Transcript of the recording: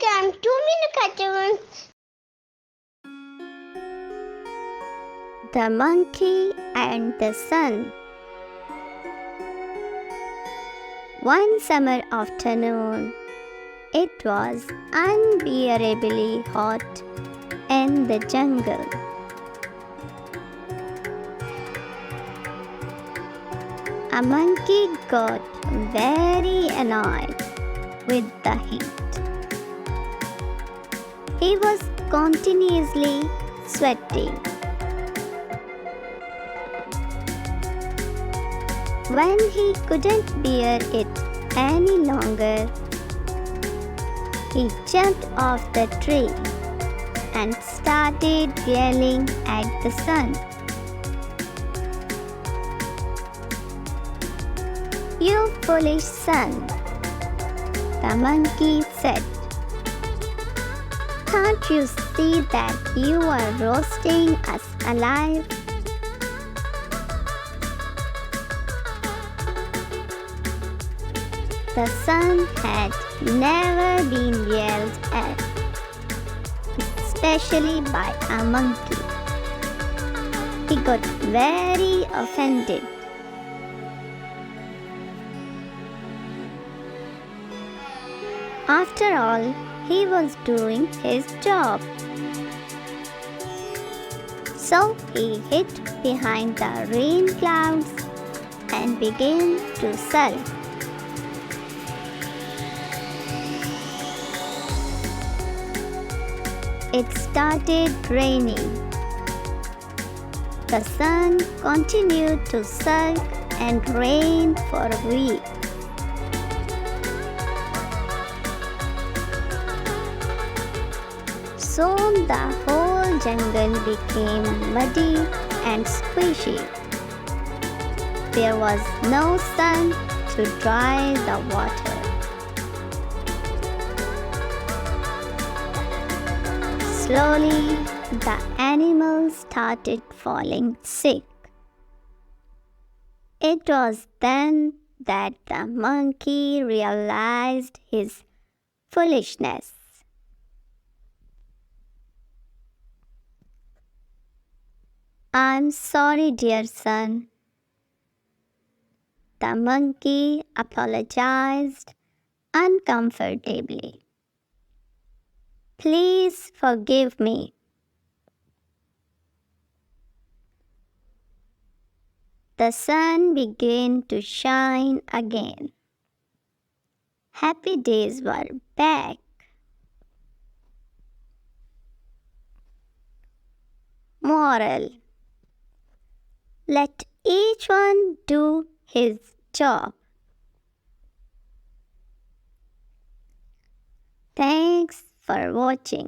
Welcome to Meenu Cartoons. The Monkey and the Sun. One summer afternoon, it was unbearably hot in the jungle. A monkey got very annoyed with the heat. He was continuously sweating. When he couldn't bear it any longer, he jumped off the tree and started yelling at the sun. "You foolish sun," the monkey said. "Can't you see that you are roasting us alive?" The sun had never been yelled at, especially by a monkey. He got very offended. After all, he was doing his job. So he hid behind the rain clouds and began to sulk. It started raining. The sun continued to sulk and rain for weeks. Soon the whole jungle became muddy and squishy. There was no sun to dry the water. Slowly, the animals started falling sick. It was then that the monkey realized his foolishness. "I'm sorry, dear son," the monkey apologized uncomfortably. "Please forgive me." The sun began to shine again. Happy days were back. Moral: let each one do his job. Thanks for watching.